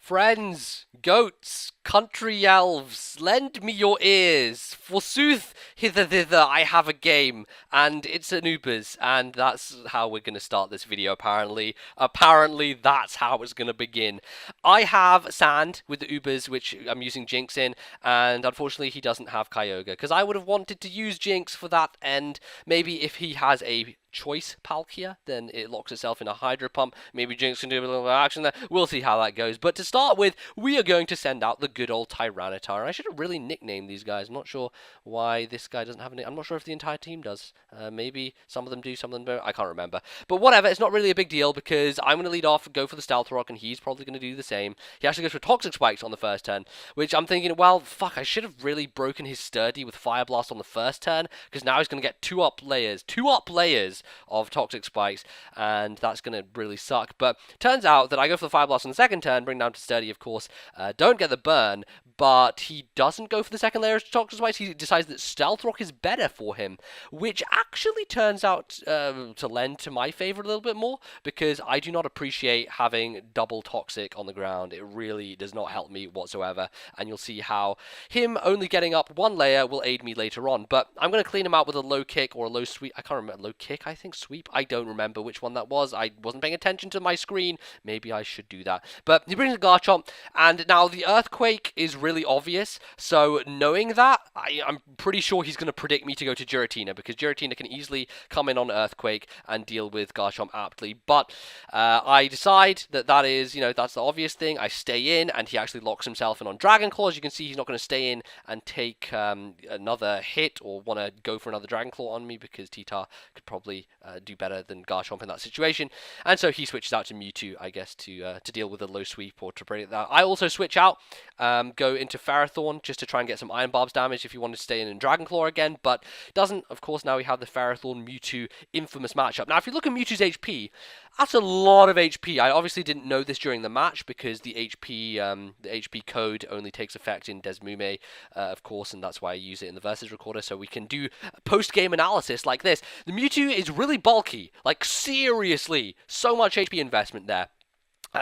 Friends, goats, country elves, lend me your ears. Forsooth, hither thither, I have a game, and it's an Ubaaaaahs, and that's how we're going to start this video, apparently. Apparently, that's how it's going to begin. I have Sand with the Ubaaaaahs, which I'm using Jinx in, and unfortunately, he doesn't have Kyogre, because I would have wanted to use Jinx for that end. Maybe if he has a choice Palkia, then it locks itself in a Hydro Pump. Maybe Jinx can do a little action there. We'll see how that goes. But to start with, we are going to send out the good old Tyranitar. I should have really nicknamed these guys. I'm not sure why this guy doesn't have a name. I'm not sure if the entire team does. Maybe some of them do, some of them don't. I can't remember. But whatever, it's not really a big deal because I'm going to lead off, go for the Stealth Rock, and he's probably going to do the same. He actually goes for Toxic Spikes on the first turn, which I'm thinking, well, fuck, I should have really broken his Sturdy with Fire Blast on the first turn because now he's going to get two up layers of Toxic Spikes, and that's going to really suck. But turns out that I go for the Fire Blast on the second turn, bring down to Sturdy, of course, don't get the burn, but he doesn't go for the second layer of Toxic Spikes. He decides that Stealth Rock is better for him, which actually turns out to lend to my favor a little bit more, because I do not appreciate having double Toxic on the ground. It really does not help me whatsoever, and you'll see how him only getting up one layer will aid me later on. But I'm going to clean him out with a low kick or a low sweep. I can't remember. Low kick, I think. Sweep? I don't remember which one that was. I wasn't paying attention to my screen. Maybe I should do that. But he brings a Garchomp, and now the Earthquake is really obvious. So knowing that, I'm pretty sure he's going to predict me to go to Giratina, because Giratina can easily come in on Earthquake and deal with Garchomp aptly. But I decide that that is, that's the obvious thing. I stay in, and he actually locks himself in on Dragon Claw. As you can see, he's not going to stay in and take another hit or want to go for another Dragon Claw on me, because T-Tar could probably do better than Garchomp in that situation. And so he switches out to Mewtwo, I guess, to deal with a low sweep or to predict that. I also switch out, go into Ferrothorn just to try and get some Iron Barbs damage if you want to stay in Dragon Claw again, but doesn't. Of course, now we have the Ferrothorn Mewtwo infamous matchup. Now, if you look at Mewtwo's HP, that's a lot of HP. I obviously didn't know this during the match because the HP code only takes effect in Desmume, of course, and that's why I use it in the Versus Recorder, so we can do post-game analysis like this. The Mewtwo is really bulky, like seriously, so much HP investment there.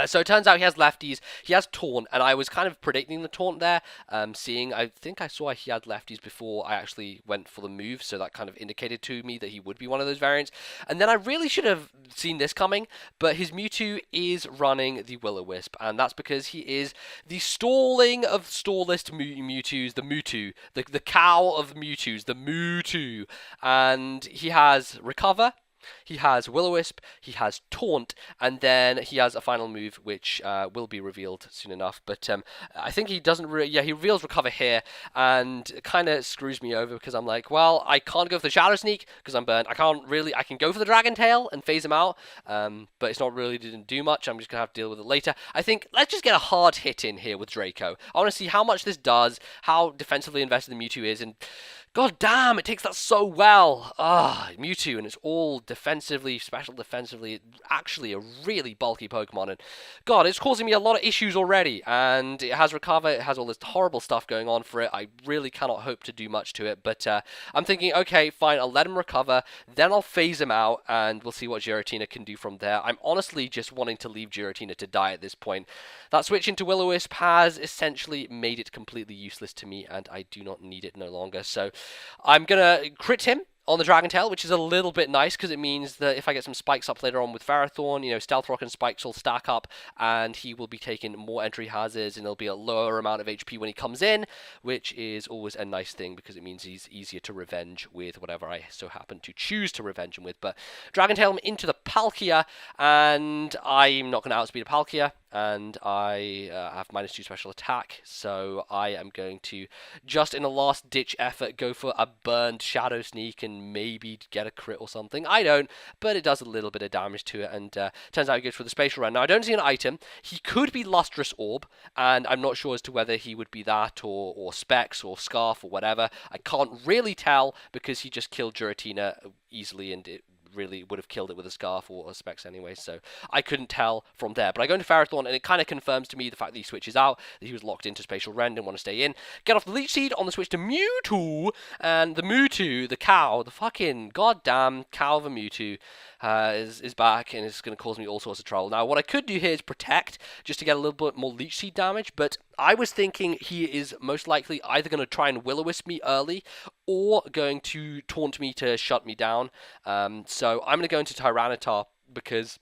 So it turns out he has lefties, he has Taunt, and I was kind of predicting the Taunt there, I think I saw he had lefties before I actually went for the move, so that kind of indicated to me that he would be one of those variants. And then I really should have seen this coming, but his Mewtwo is running the Will-O-Wisp, and that's because he is the stalling of stallist Mewtwo's, the Mewtwo, the cow of Mewtwo's, the Mewtwo, and he has Recover, he has Will-O-Wisp, he has Taunt, and then he has a final move which will be revealed soon enough. But I think he doesn't he reveals Recover here, and it kind of screws me over because I'm like, well, I can't go for the Shadow Sneak because I'm burnt. I can go for the Dragon Tail and phase him out, but it's not really didn't do much. I'm just going to have to deal with it later. I think let's just get a hard hit in here with Draco. I want to see how much this does, how defensively invested the Mewtwo is, and god damn, it takes that so well. Mewtwo, and it's all defensively, special defensively, actually a really bulky Pokemon, and god, it's causing me a lot of issues already, and it has Recover, it has all this horrible stuff going on for it. I really cannot hope to do much to it, but I'm thinking, okay, fine, I'll let him recover, then I'll phase him out, and we'll see what Giratina can do from there. I'm honestly just wanting to leave Giratina to die at this point. That switch into Will-O-Wisp has essentially made it completely useless to me, and I do not need it no longer, so I'm going to crit him on the Dragon Tail, which is a little bit nice because it means that if I get some spikes up later on with Ferrothorn, Stealth Rock and Spikes will stack up and he will be taking more entry hazards and there'll be a lower amount of HP when he comes in, which is always a nice thing because it means he's easier to revenge with whatever I so happen to choose to revenge him with. But Dragon Tail him into the Palkia, and I'm not going to outspeed a Palkia, and I have -2 special attack, so I am going to, just in a last-ditch effort, go for a burned Shadow Sneak and maybe get a crit or something. I don't, but it does a little bit of damage to it, and turns out he goes for the Spatial Run. Now, I don't see an item. He could be Lustrous Orb, and I'm not sure as to whether he would be that, or Specs, or Scarf, or whatever. I can't really tell, because he just killed Giratina easily, and it really would have killed it with a Scarf or a Specs anyway, so I couldn't tell from there. But I go into Ferrothorn, and it kind of confirms to me the fact that he switches out, that he was locked into Spatial Rend and want to stay in. Get off the Leech Seed on the switch to Mewtwo, and the Mewtwo, the cow, the fucking goddamn cow of a Mewtwo, is back, and it's going to cause me all sorts of trouble. Now, what I could do here is protect, just to get a little bit more leech seed damage, but I was thinking he is most likely either going to try and will-o-wisp me early, or going to taunt me to shut me down. So I'm going to go into Tyranitar, because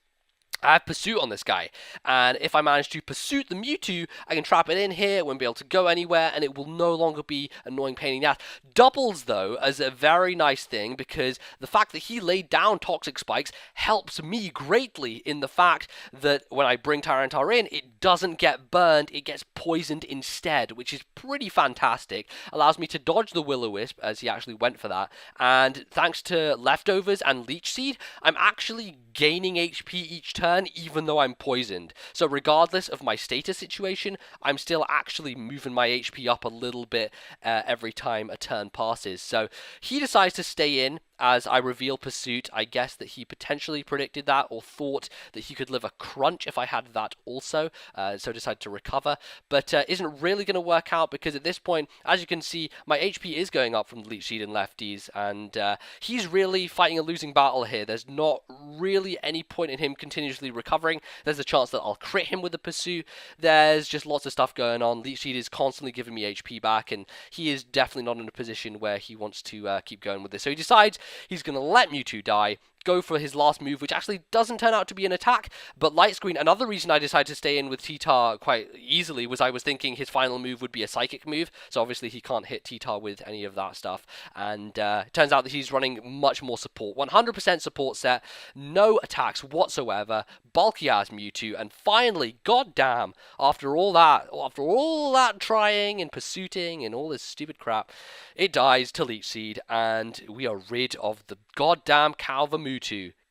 I have Pursuit on this guy, and if I manage to Pursuit the Mewtwo, I can trap it in here, it won't be able to go anywhere, and it will no longer be annoying pain in the ass. Doubles, though, as a very nice thing, because the fact that he laid down Toxic Spikes helps me greatly in the fact that when I bring Tyranitar in, it doesn't get burned, it gets poisoned instead, which is pretty fantastic. Allows me to dodge the Will-O-Wisp, as he actually went for that, and thanks to Leftovers and Leech Seed, I'm actually gaining HP each turn, even though I'm poisoned. So regardless of my status situation, I'm still actually moving my HP up a little bit every time a turn passes. So he decides to stay in as I reveal Pursuit. I guess that he potentially predicted that, or thought that he could live a crunch if I had that also, so decided to recover, but isn't really going to work out, because at this point, as you can see, my HP is going up from the Leech Seed and Lefties, and he's really fighting a losing battle here. There's not really any point in him continuously recovering. There's a chance that I'll crit him with the Pursuit. There's just lots of stuff going on. Leech Seed is constantly giving me HP back, and he is definitely not in a position where he wants to keep going with this. So he decides he's going to let Mewtwo die, go for his last move, which actually doesn't turn out to be an attack, but Light Screen. Another reason I decided to stay in with T-Tar quite easily was I was thinking his final move would be a Psychic move, so obviously he can't hit T-Tar with any of that stuff, and it turns out that he's running much more support. 100% support set, no attacks whatsoever, bulky as Mewtwo, and finally, goddamn, after all that trying and pursuing and all this stupid crap, it dies to Leech Seed, and we are rid of the goddamn Calva Mewtwo.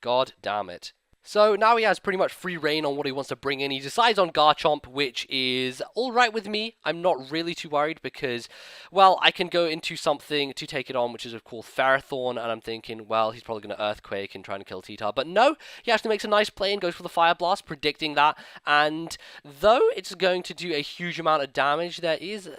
God damn it. So now he has pretty much free reign on what he wants to bring in. He decides on Garchomp, which is alright with me. I'm not really too worried because, well, I can go into something to take it on, which is of course Ferrothorn, and I'm thinking, well, he's probably going to Earthquake and try to kill T-Tar. But no, he actually makes a nice play and goes for the Fire Blast, predicting that. And though it's going to do a huge amount of damage, there is,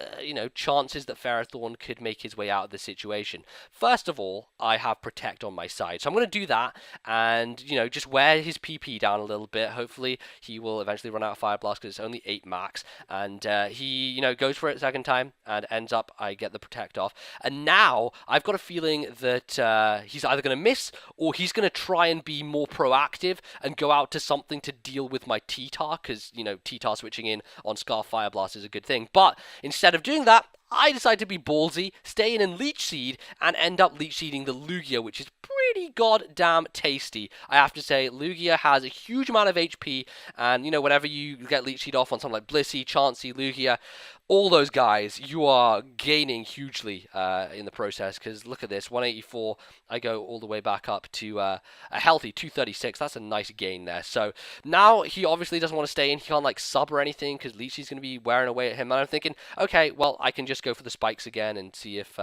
chances that Ferrothorn could make his way out of the situation. First of all, I have Protect on my side. So I'm going to do that and, just wear his PP down a little bit. Hopefully he will eventually run out of Fire Blast because it's only 8 max, and he goes for it second time and ends up I get the Protect off, and now I've got a feeling that he's either going to miss or he's going to try and be more proactive and go out to something to deal with my T-Tar, because T-Tar switching in on Scarf Fire Blast is a good thing, but instead of doing that, I decide to be ballsy, stay in Leech Seed, and end up Leech Seeding the Lugia, which is pretty goddamn tasty. I have to say, Lugia has a huge amount of HP, and, whenever you get Leech Seed off on something like Blissey, Chansey, Lugia, all those guys, you are gaining hugely in the process, because look at this, 184, I go all the way back up to a healthy 236, that's a nice gain there. So now he obviously doesn't want to stay in, he can't sub or anything, because Leech Seed's going to be wearing away at him, and I'm thinking, okay, well, I can just go for the spikes again and see if,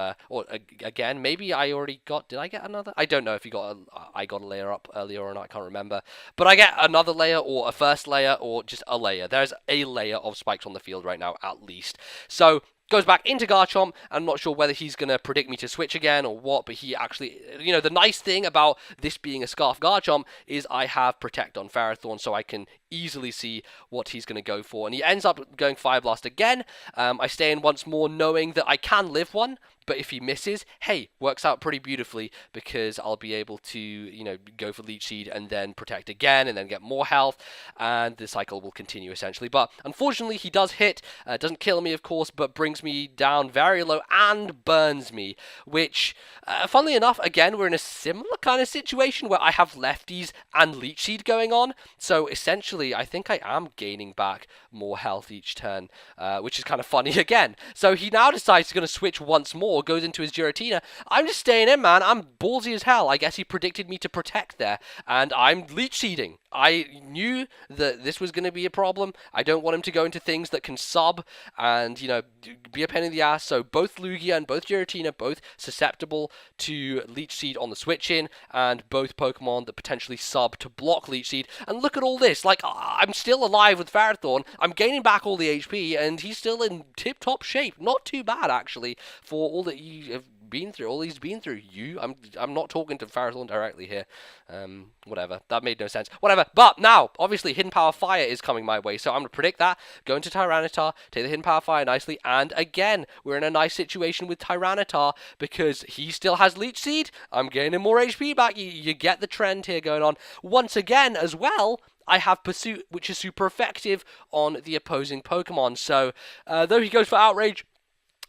again, maybe I already got, did I get another? I don't know if I got a layer up earlier or not, I can't remember, but I get another layer, or a first layer, or just a layer. There's a layer of spikes on the field right now, at least. So goes back into Garchomp. I'm not sure whether he's going to predict me to switch again or what, but he actually, the nice thing about this being a Scarf Garchomp is I have Protect on Ferrothorn, so I can easily see what he's going to go for. And he ends up going Fire Blast again. I stay in once more, knowing that I can live one, but if he misses, hey, works out pretty beautifully, because I'll be able to, go for Leech Seed and then Protect again and then get more health, and the cycle will continue essentially. But unfortunately, he does hit, doesn't kill me, of course, but brings me down very low and burns me, which, funnily enough, again, we're in a similar kind of situation where I have Lefties and Leech Seed going on, so essentially, I think I am gaining back more health each turn, which is kind of funny again. So he now decides he's going to switch once more, goes into his Giratina. I'm just staying in, man. I'm ballsy as hell. I guess he predicted me to Protect there, and I'm Leech Seeding. I knew that this was going to be a problem. I don't want him to go into things that can sub and, be a pain in the ass. So both Lugia and both Giratina, both susceptible to Leech Seed on the switch in, and both Pokemon that potentially sub to block Leech Seed. And look at all this. I'm still alive with Ferrothorn. I'm gaining back all the HP, and he's still in tip-top shape. Not too bad, actually, for all that you have been through, all he's been through. I'm not talking to Farthorn directly here. Whatever. That made no sense. Whatever. But now, obviously, Hidden Power Fire is coming my way, so I'm going to predict that. Go into Tyranitar, take the Hidden Power Fire nicely, and again, we're in a nice situation with Tyranitar because he still has Leech Seed. I'm gaining more HP back. You get the trend here going on. Once again, as well, I have Pursuit, which is super effective on the opposing Pokemon. So, though he goes for Outrage,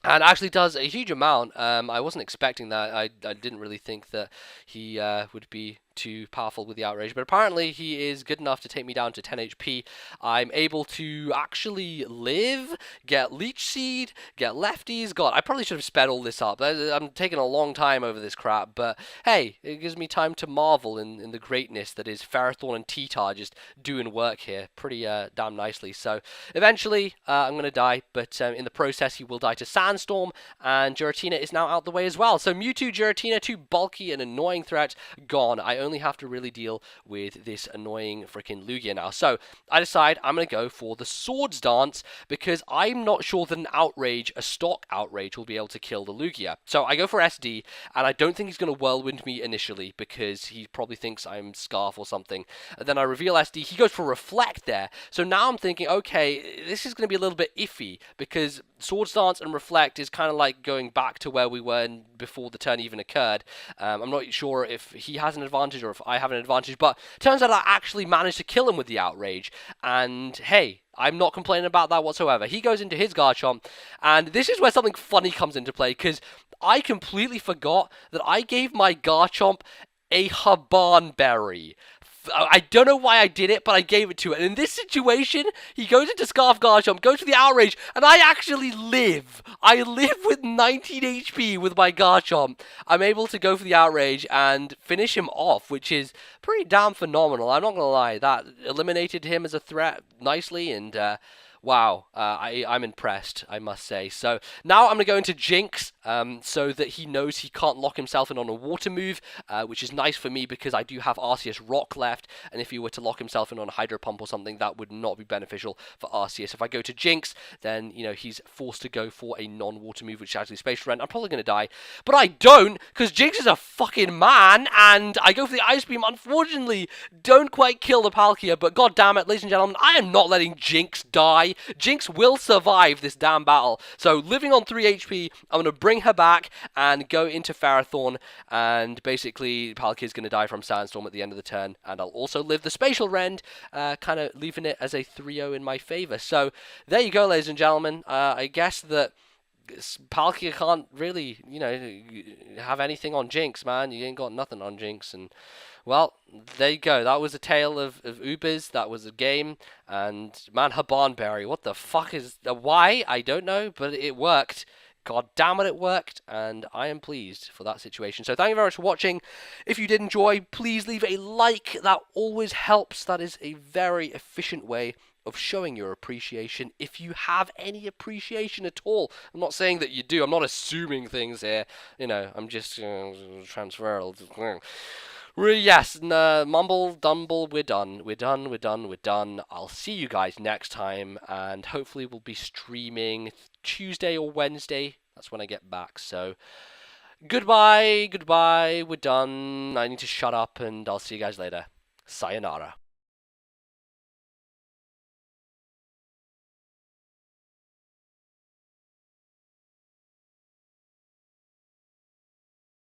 and actually does a huge amount. I wasn't expecting that. I didn't really think that he would be too powerful with the Outrage, but apparently he is good enough to take me down to 10 HP. I'm able to actually live, get Leech Seed, get Lefties. God, I probably should have sped all this up. I'm taking a long time over this crap, but hey, it gives me time to marvel in the greatness that is Ferrothorn and T-Tar just doing work here pretty damn nicely. So eventually I'm going to die, but in the process he will die to Sandstorm, and Giratina is now out the way as well. So Mewtwo, Giratina, two bulky and annoying threats, gone. I only have to really deal with this annoying freaking Lugia now. So I decide I'm going to go for the Swords Dance because I'm not sure that an Outrage, a stock Outrage, will be able to kill the Lugia. So I go for SD, and I don't think he's going to Whirlwind me initially because he probably thinks I'm Scarf or something. And then I reveal SD. He goes for Reflect there. So now I'm thinking, okay, this is going to be a little bit iffy because Swords Dance and Reflect is kind of like going back to where we were before the turn even occurred. I'm not sure if he has an advantage or if I have an advantage, but turns out I actually managed to kill him with the Outrage, and hey, I'm not complaining about that whatsoever. He goes into his Garchomp, and this is where something funny comes into play, because I completely forgot that I gave my Garchomp a Haban Berry. I don't know why I did it, but I gave it to it. And in this situation, he goes into Scarf Garchomp, goes for the Outrage, and I actually live. I live with 19 HP with my Garchomp. I'm able to go for the Outrage and finish him off, which is pretty damn phenomenal. I'm not going to lie. That eliminated him as a threat nicely, and wow, I'm impressed, I must say. So now I'm going to go into Jinx so that he knows he can't lock himself in on a water move, which is nice for me because I do have Arceus Rock left, and if he were to lock himself in on a Hydro Pump or something, that would not be beneficial for Arceus. If I go to Jinx, then, you know, he's forced to go for a non-water move, which is actually Space Rent. I'm probably going to die, but I don't, because Jinx is a fucking man, and I go for the Ice Beam. Unfortunately, don't quite kill the Palkia, but god damn it, ladies and gentlemen, I am not letting Jinx die. Jinx will survive this damn battle. So living on 3 HP, I'm going to bring her back and go into Ferrothorn, and basically Palkia is going to die from Sandstorm at the end of the turn, and I'll also live the Spatial Rend, kind of leaving it as a 3-0 in my favor. So there you go, ladies and gentlemen. I guess that Palkia can't really, you know, have anything on Jinx, man. You ain't got nothing on Jinx, and well, there you go. That was a tale of Ubaaaaahs. That was a game. And, man, Habanberry. What the fuck is... why? I don't know, but it worked. God damn it worked. And I am pleased for that situation. So thank you very much for watching. If you did enjoy, please leave a like. That always helps. That is a very efficient way of showing your appreciation, if you have any appreciation at all. I'm not saying that you do. I'm not assuming things here. You know, I'm just transferal. Yes, mumble, dumble, we're done. We're done. I'll see you guys next time, and hopefully we'll be streaming Tuesday or Wednesday. That's when I get back, so goodbye, we're done. I need to shut up, and I'll see you guys later. Sayonara.